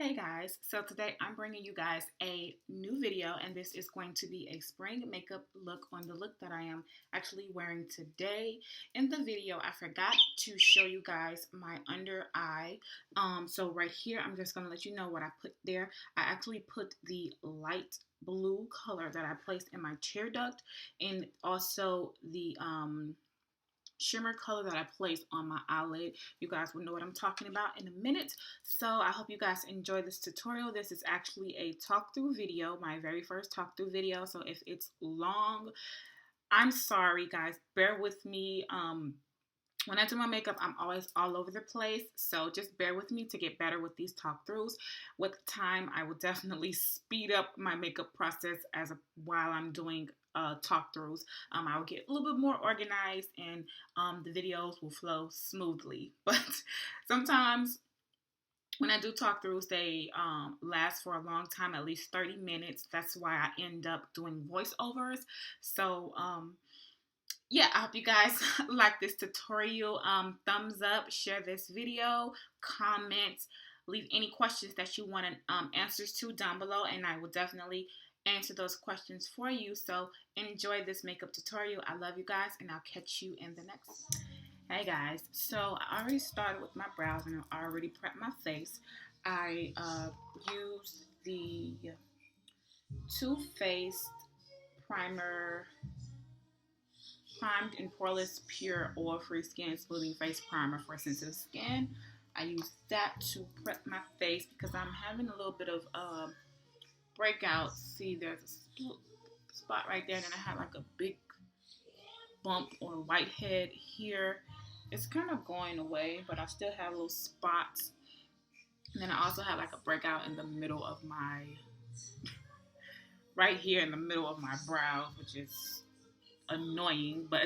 Hey guys, so today I'm bringing you guys a new video, and this is going to be a spring makeup look on the look that I am actually wearing today. In the video, I forgot to show you guys my under eye. So right here, I'm just going to let you know what I put there. I actually put the light blue color that I placed in my tear duct, and also the shimmer color that I placed on my eyelid. You guys will know what I'm talking about in a minute. So I hope you guys enjoy this tutorial. This is actually a talk through video, my very first talk through video. So if it's long, I'm sorry guys, bear with me. When I do my makeup, I'm always all over the place, so just bear with me to get better with these talk throughs. With time, I will definitely speed up my makeup process while I'm doing talk throughs. I will get a little bit more organized, and the videos will flow smoothly. But sometimes when I do talk throughs, they last for a long time, at least 30 minutes. That's why I end up doing voiceovers. So, yeah, I hope you guys like this tutorial. Thumbs up, share this video, comment, leave any questions that you want answers to down below, and I will definitely answer those questions for you. So enjoy this makeup tutorial. I love you guys, and I'll catch you in the next. Hey guys, so I already started with my brows, and I already prepped my face. I used the Too Faced primer, Primed and Poreless Pure Oil-Free Skin Smoothing Face Primer for sensitive skin. I use that to prep my face because I'm having a little bit of breakouts. See, there's a spot right there, and then I have like a big bump or whitehead here. It's kind of going away, but I still have little spots. And then I also have like a breakout in the middle of my, right here in the middle of my brows, which is annoying, but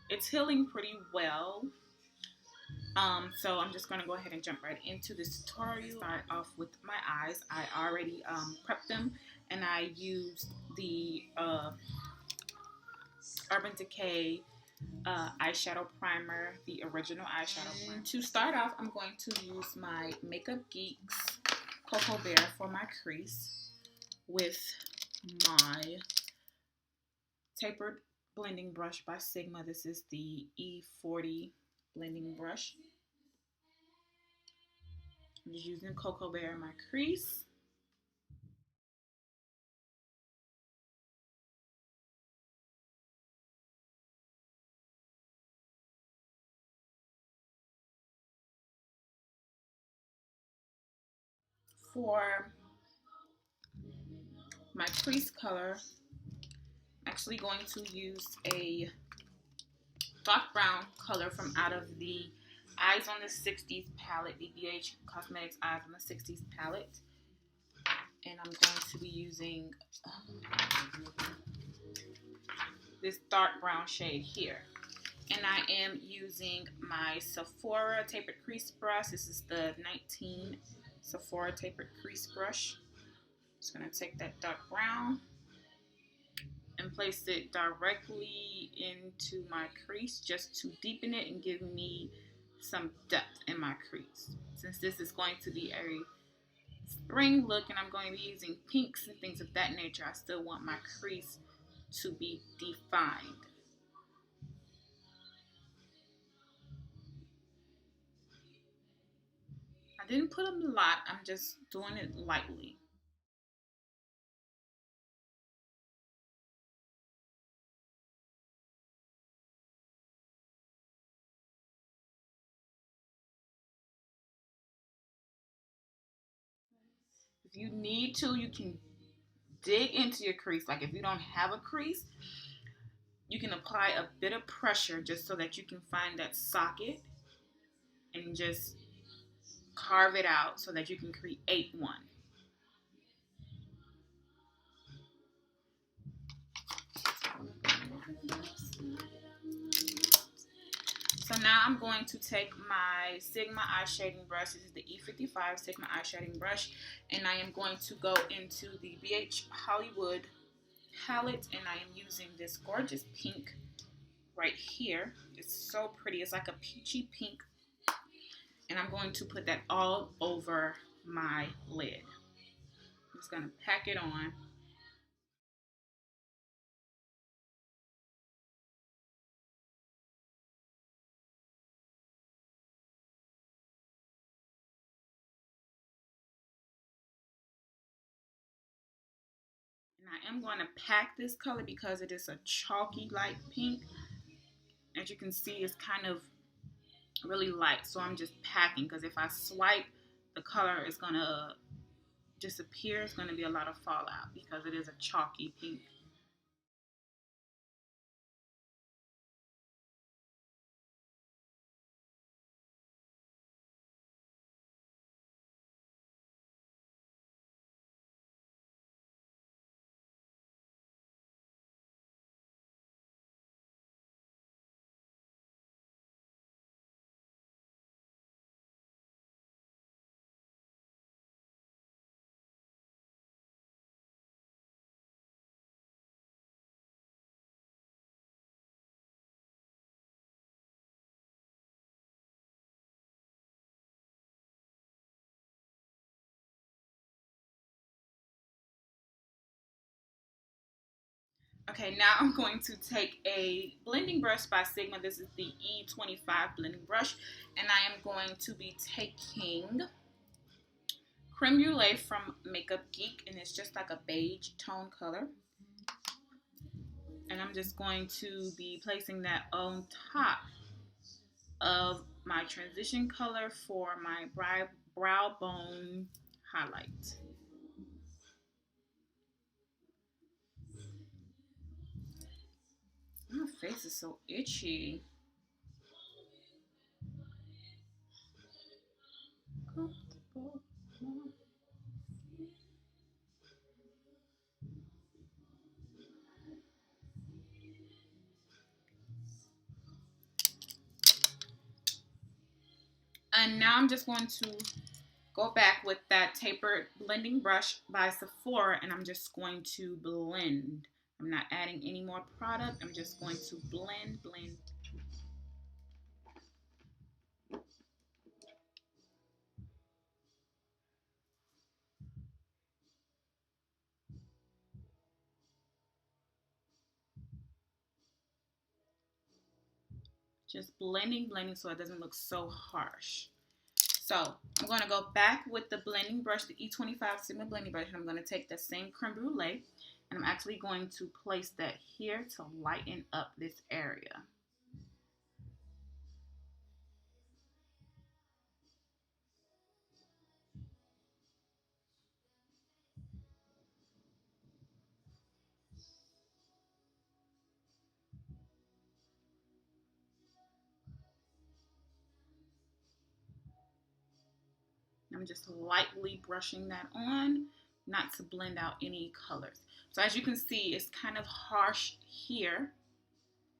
it's healing pretty well. So I'm just going to go ahead and jump right into this tutorial. Start off with my eyes. I already prepped them, and I used the Urban Decay eyeshadow primer, the original eyeshadow primer. To start off, I'm going to use my Makeup Geeks Cocoa Bear for my crease with my tapered blending brush by Sigma. This is the E40 blending brush. I'm just using Cocoa Bear in my crease. For my crease color, I'm actually going to use a dark brown color from out of the Eyes on the 60s palette, the BH Cosmetics Eyes on the 60s palette. And I'm going to be using this dark brown shade here. And I am using my Sephora Tapered Crease Brush. This is the 19 Sephora Tapered Crease Brush. Just going to take that dark brown and place it directly into my crease just to deepen it and give me some depth in my crease. Since this is going to be a spring look and I'm going to be using pinks and things of that nature, I still want my crease to be defined. I didn't put a lot, I'm just doing it lightly. If you need to, you can dig into your crease. Like if you don't have a crease, you can apply a bit of pressure just so that you can find that socket and just carve it out so that you can create one. So now I'm going to take my Sigma eye shading brush. This is the E55 Sigma eye shading brush, and I am going to go into the BH Hollywood palette, and I am using this gorgeous pink right here. It's so pretty. It's like a peachy pink, and I'm going to put that all over my lid. I'm just going to pack it on. And I am going to pack this color because it is a chalky light pink. As you can see, it's kind of really light. So I'm just packing because if I swipe, the color is going to disappear. It's going to be a lot of fallout because it is a chalky pink. Okay, now I'm going to take a blending brush by Sigma. This is the E25 blending brush. And I am going to be taking Creme Brulee from Makeup Geek. And it's just like a beige tone color. And I'm just going to be placing that on top of my transition color for my brow bone highlight. My face is so itchy. And now I'm just going to go back with that tapered blending brush by Sephora, and I'm just going to blend. I'm not adding any more product. I'm just going to blend. Just blending so it doesn't look so harsh. So I'm going to go back with the blending brush, the E25 Sigma blending brush, and I'm going to take the same creme brulee, and I'm actually going to place that here to lighten up this area. I'm just lightly brushing that on, not to blend out any colors. So as you can see, it's kind of harsh here.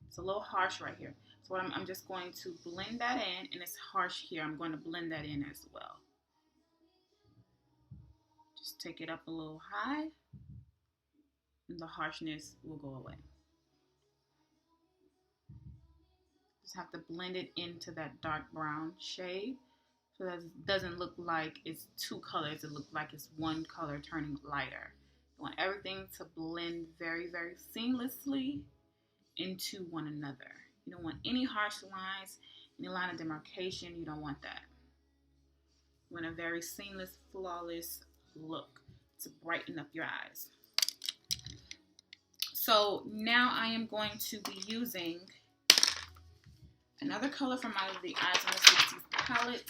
It's a little harsh right here. So I'm just going to blend that in, and it's harsh here. I'm going to blend that in as well. Just take it up a little high, and the harshness will go away. Just have to blend it into that dark brown shade so that it doesn't look like it's two colors. It looks like it's one color turning lighter. You want everything to blend very, very seamlessly into one another. You don't want any harsh lines, any line of demarcation. You don't want that. You want a very seamless, flawless look to brighten up your eyes. So now I am going to be using another color from my the Eyes on the 60s palette.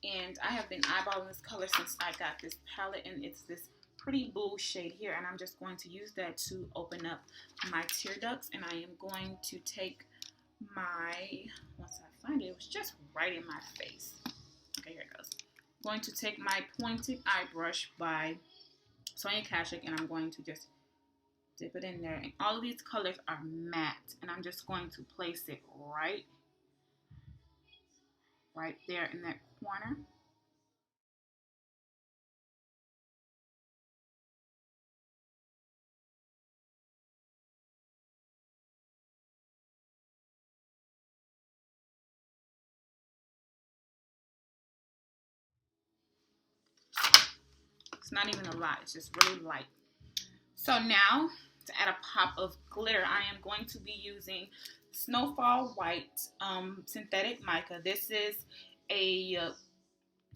And I have been eyeballing this color since I got this palette, and it's this pretty blue shade here, and I'm just going to use that to open up my tear ducts. And I am going to take my, once I find it, it was just right in my face. Okay, here it goes. I'm going to take my pointed eye brush by Sonia Kashuk, and I'm going to just dip it in there. And all of these colors are matte, and I'm just going to place it right there in that corner. It's not even a lot. It's just really light. So now, to add a pop of glitter, I am going to be using Snowfall White Synthetic Mica. This is a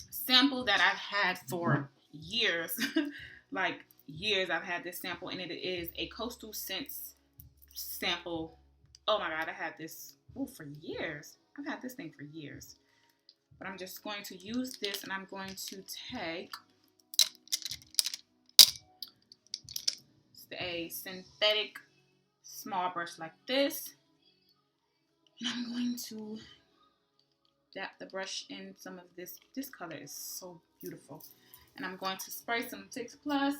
sample that I've had for years. Like years I've had this sample, and it is a Coastal Scents sample. Oh my god, I had this for years. I've had this thing for years. But I'm just going to use this, and I'm going to take a synthetic small brush like this, and I'm going to dap the brush in some of this. This color is so beautiful. And I'm going to spray some Fix Plus,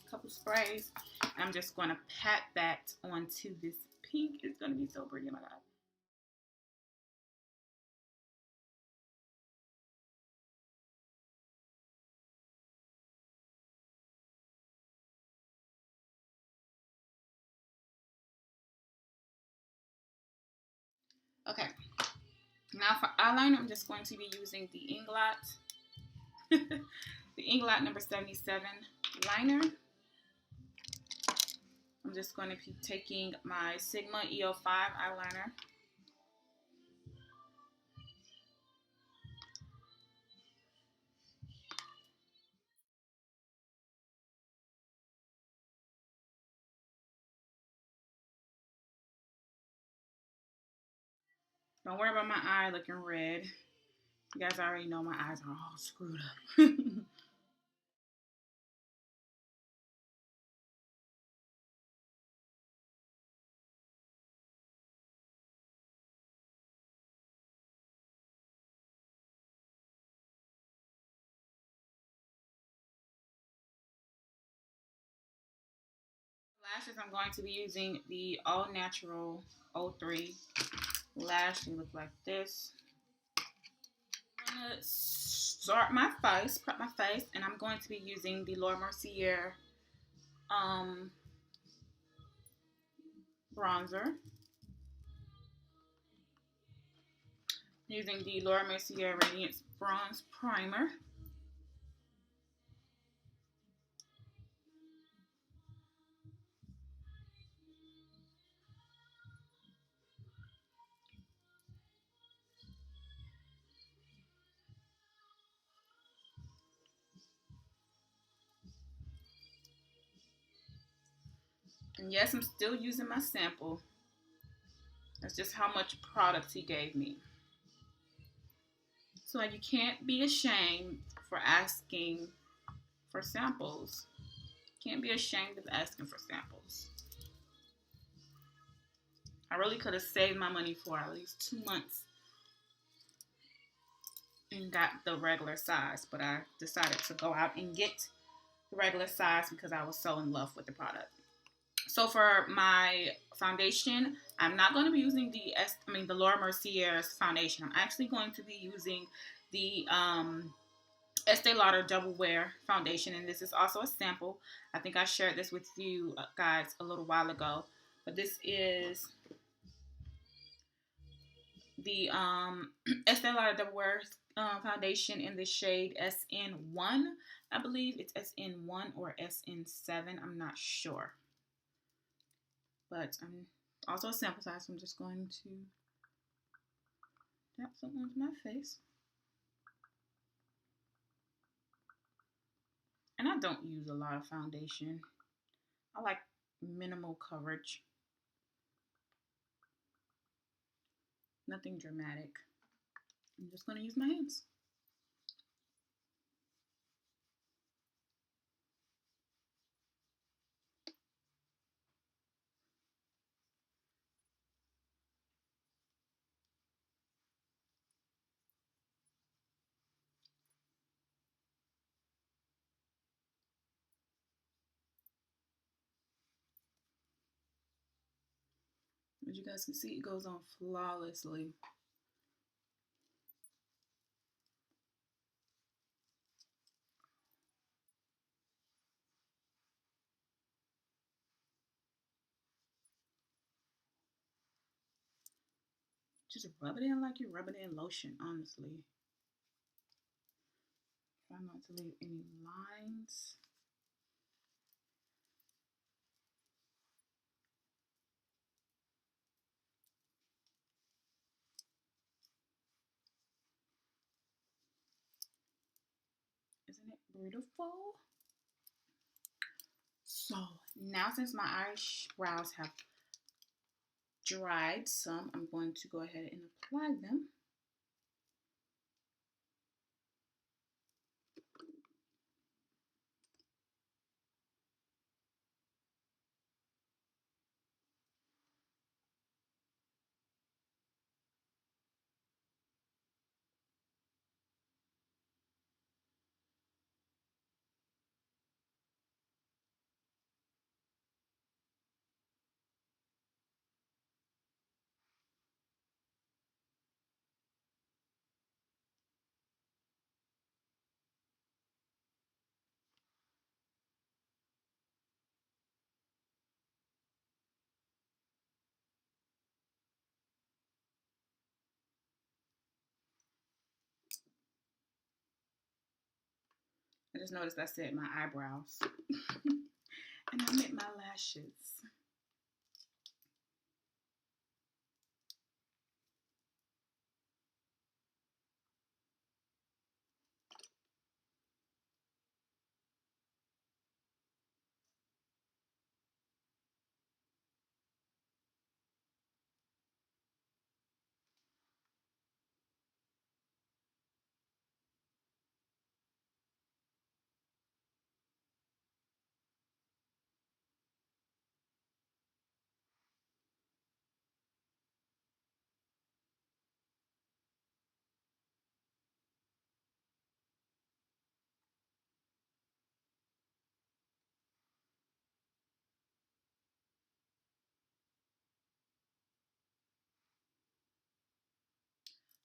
a couple sprays. And I'm just going to pat that onto this pink. It's going to be so pretty, oh my god. Okay, now for eyeliner, I'm just going to be using the Inglot, the Inglot number 77 liner. I'm just going to be taking my Sigma EO5 eyeliner. Don't worry about my eye looking red. You guys already know my eyes are all screwed up. Lashes, I'm going to be using the All Natural 03 lash. They look like this. I'm going to start my face, prep my face, and I'm going to be using the Laura Mercier bronzer. Using the Laura Mercier Radiance Bronze Primer. And yes, I'm still using my sample. That's just how much product he gave me. So you can't be ashamed for asking for samples. Can't be ashamed of asking for samples. I really could have saved my money for at least 2 months and got the regular size, but I decided to go out and get the regular size because I was so in love with the product. So for my foundation, I'm not going to be using the Laura Mercier's foundation. I'm actually going to be using the Estee Lauder Double Wear foundation, and this is also a sample. I think I shared this with you guys a little while ago, but this is the Estee Lauder Double Wear foundation in the shade SN1. I believe it's SN1 or SN7. I'm not sure. But I'm also a sample size, so I'm just going to tap something onto my face. And I don't use a lot of foundation. I like minimal coverage. Nothing dramatic. I'm just going to use my hands. As you guys can see, it goes on flawlessly. Just rub it in like you're rubbing in lotion, honestly. Try not to leave any lines. Isn't it beautiful? So now since my eyebrows have dried some, I'm going to go ahead and apply them. I just noticed I said my eyebrows. And I meant my lashes.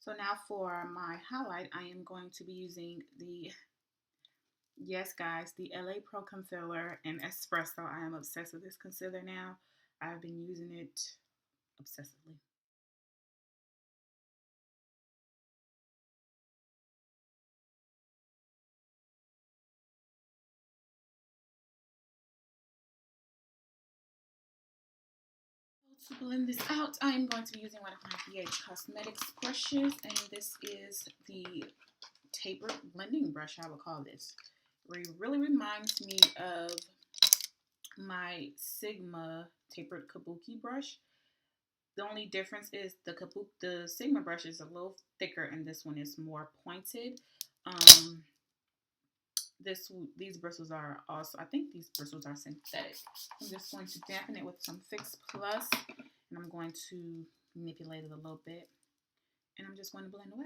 So now for my highlight, I am going to be using the, yes guys, the LA Pro Concealer in Espresso. I am obsessed with this concealer now. I've been using it obsessively. To blend this out, I am going to be using one of my BH Cosmetics brushes, and this is the tapered blending brush, I would call this. It really reminds me of my Sigma tapered kabuki brush. The only difference is the Sigma brush is a little thicker and this one is more pointed. These bristles are also, I think these bristles are synthetic. I'm just going to dampen it with some Fix Plus, and I'm going to manipulate it a little bit, and I'm just going to blend away.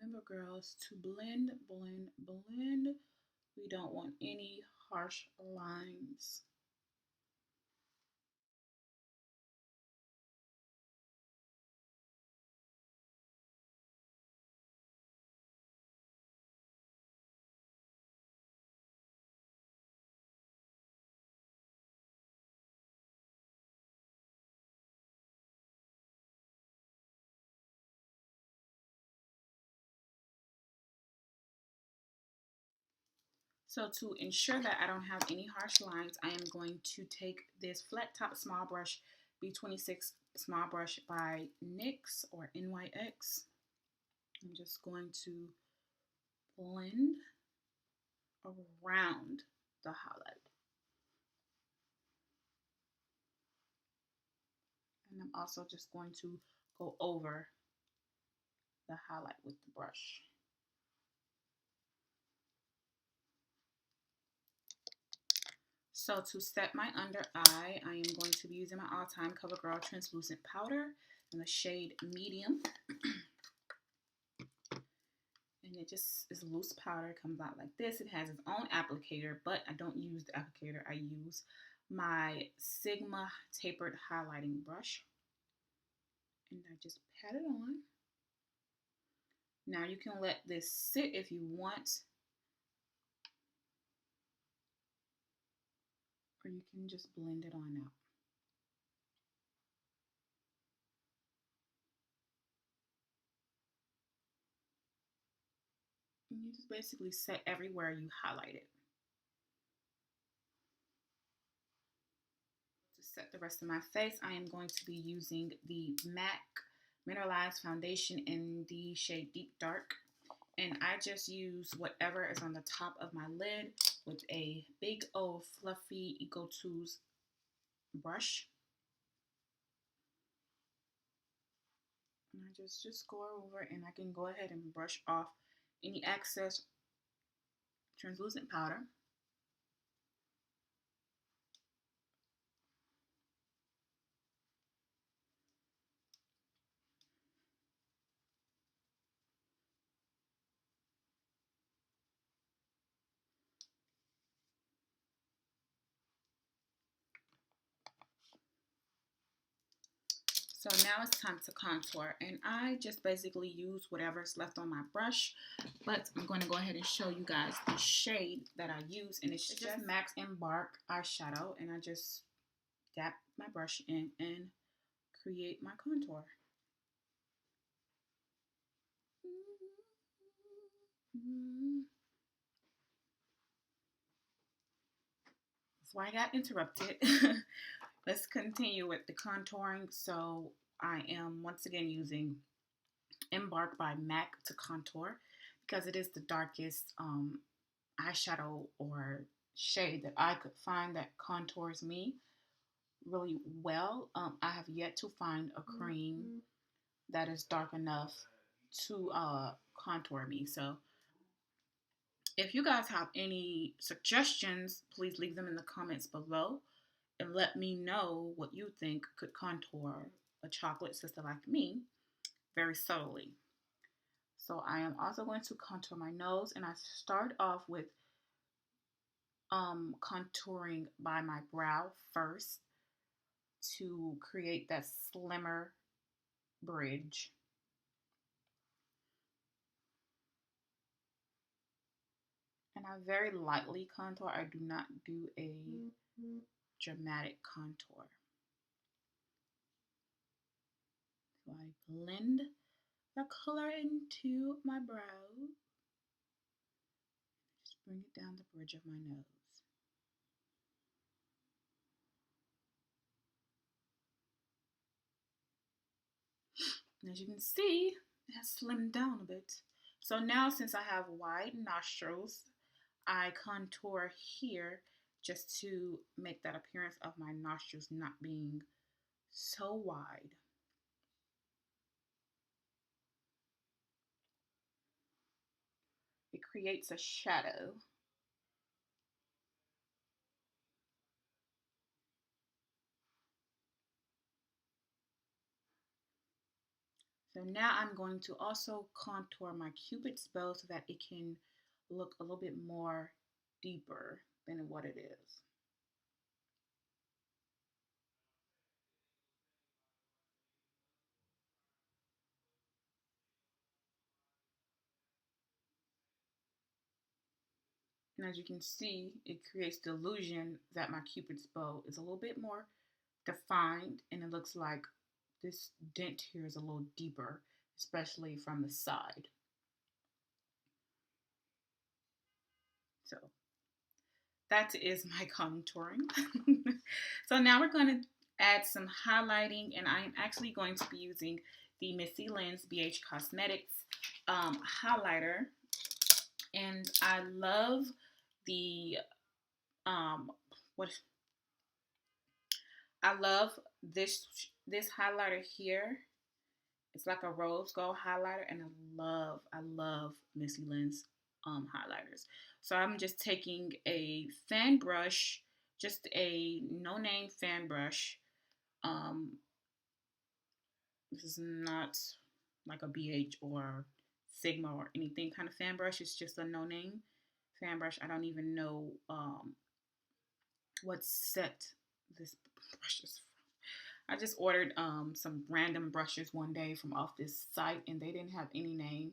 Remember, girls, to blend, blend, blend. We don't want any harsh lines. So to ensure that I don't have any harsh lines, I am going to take this flat top small brush, B26 small brush by NYX or NYX. I'm just going to blend around the highlight. And I'm also just going to go over the highlight with the brush. So to set my under eye, I am going to be using my all-time CoverGirl Translucent Powder in the shade Medium. And it just is loose powder, comes out like this. It has its own applicator, but I don't use the applicator. I use my Sigma tapered highlighting brush. And I just pat it on. Now you can let this sit if you want. or you can just blend it on out. And you just basically set everywhere you highlight it. To set the rest of my face, I am going to be using the MAC Mineralized Foundation in the shade Deep Dark. And I just use whatever is on the top of my lid with a big old fluffy Eco Tools brush. And I just go over, and I can go ahead and brush off any excess translucent powder. So now it's time to contour, and I just basically use whatever's left on my brush, but I'm going to go ahead and show you guys the shade that I use, and it's just MAC Embark eyeshadow, and I just dab my brush in and create my contour. So I got interrupted. Let's continue with the contouring. So I am once again using Embark by MAC to contour because it is the darkest eyeshadow or shade that I could find that contours me really well. I have yet to find a cream that is dark enough to contour me. So if you guys have any suggestions, please leave them in the comments below and let me know what you think could contour a chocolate sister like me very subtly. So I am also going to contour my nose, and I start off with contouring by my brow first to create that slimmer bridge. And I very lightly contour. I do not do a dramatic contour. So I blend the color into my brow. Just bring it down the bridge of my nose. And as you can see, it has slimmed down a bit. So now, since I have wide nostrils, I contour here just to make that appearance of my nostrils not being so wide. It creates a shadow. So now I'm going to also contour my Cupid's bow so that it can look a little bit more deeper than what it is. And as you can see, it creates the illusion that my Cupid's bow is a little bit more defined, and it looks like this dent here is a little deeper, especially from the side. So that is my contouring. So now we're going to add some highlighting, and I am actually going to be using the Missy Lens BH Cosmetics highlighter. And I love the what I love this highlighter here. It's like a rose gold highlighter, and I love Missy Lens highlighters. So I'm just taking a fan brush, just a no-name fan brush. This is not like a BH or Sigma or anything kind of fan brush. It's just a no-name fan brush. I don't even know what set this brush is from. I just ordered some random brushes one day from off this site, and they didn't have any name.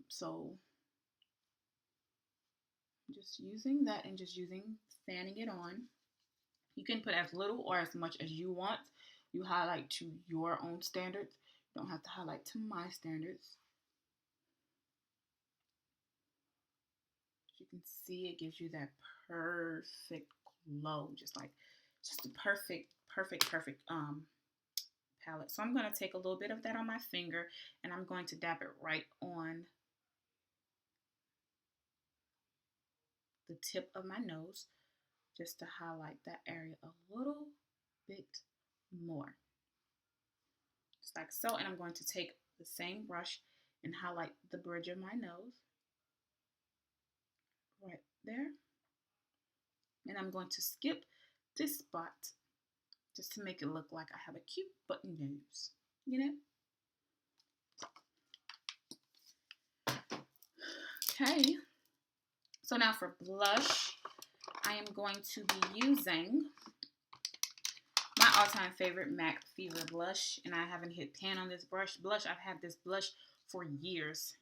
So I'm just using that and just fanning it on. You can put as little or as much as you want. You highlight to your own standards. You don't have to highlight to my standards. As you can see, it gives you that perfect glow, just a perfect palette. So I'm going to take a little bit of that on my finger and I'm going to dab it right on the tip of my nose just to highlight that area a little bit more. Just like so. And I'm going to take the same brush and highlight the bridge of my nose right there. And I'm going to skip this spot just to make it look like I have a cute button nose, you know? Okay, so now for blush, I am going to be using my all-time favorite MAC Fever blush, and I haven't hit pan on this blush. I've had this blush for years,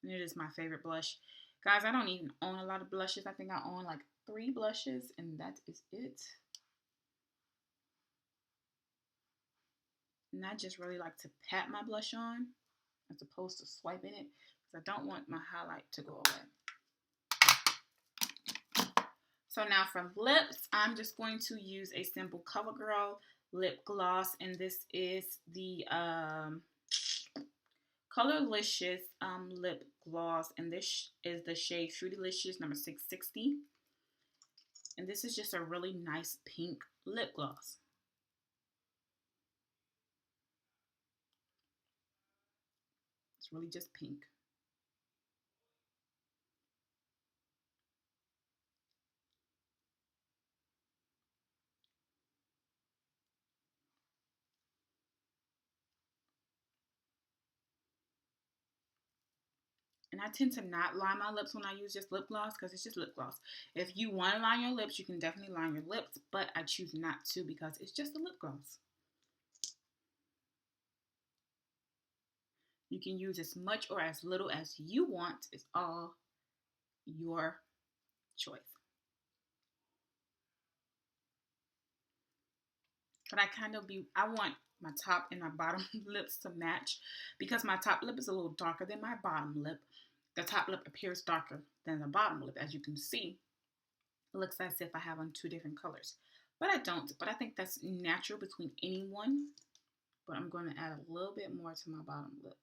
and it is my favorite blush. Guys, I don't even own a lot of blushes. I think I own like 3 blushes, and that is it. And I just really like to pat my blush on as opposed to swiping it because I don't want my highlight to go away. So now for lips, I'm just going to use a simple CoverGirl lip gloss, and this is the Colorlicious lip gloss, and this is the shade Fruitylicious number 660. And this is just a really nice pink lip gloss. It's really just pink. And I tend to not line my lips when I use just lip gloss because it's just lip gloss. If you want to line your lips, you can definitely line your lips, but I choose not to because it's just a lip gloss. You can use as much or as little as you want. It's all your choice. But I want my top and my bottom lips to match because my top lip is a little darker than my bottom lip. The top lip appears darker than the bottom lip, as you can see. It looks as if I have on 2 different colors, but I don't. But I think that's natural between anyone. But I'm going to add a little bit more to my bottom lip.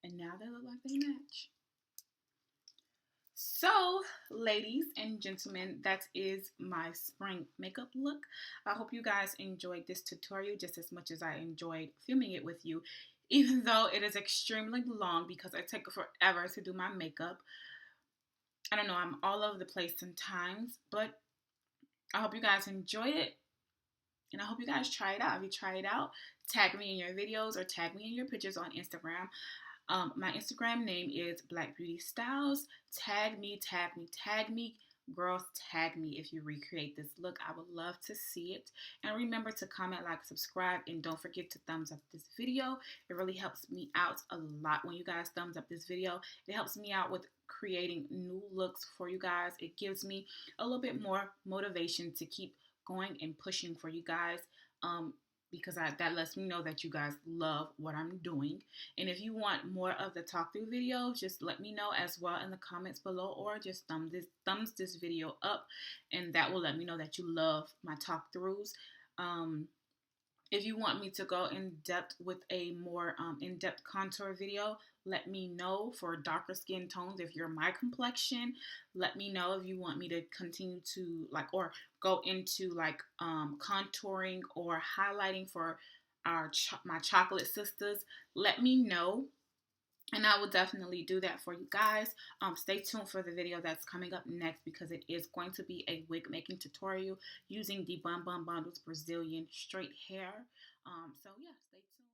And now they look like they match. So, ladies and gentlemen, that is my spring makeup look. I hope you guys enjoyed this tutorial just as much as I enjoyed filming it with you, even though it is extremely long because I take forever to do my makeup. I don't know, I'm all over the place sometimes, but I hope you guys enjoy it. And I hope you guys try it out. If you try it out, tag me in your videos or tag me in your pictures on Instagram. My Instagram name is Black Beauty Styles. Tag me. Girls, tag me if you recreate this look. I would love to see it. And remember to comment, like, subscribe, and don't forget to thumbs up this video. It really helps me out a lot when you guys thumbs up this video. It helps me out with creating new looks for you guys. It gives me a little bit more motivation to keep going and pushing for you guys. Because that lets me know that you guys love what I'm doing. And if you want more of the talk through videos, just let me know as well in the comments below, or just thumbs this video up, and that will let me know that you love my talk throughs. If you want me to go in depth with a more in-depth contour video, let me know. For darker skin tones, if you're my complexion, let me know. If you want me to continue to or go into contouring or highlighting for my chocolate sisters, let me know. And I will definitely do that for you guys. Stay tuned for the video that's coming up next because it is going to be a wig making tutorial using the Bum Bum Bundles Brazilian straight hair. So yeah, stay tuned.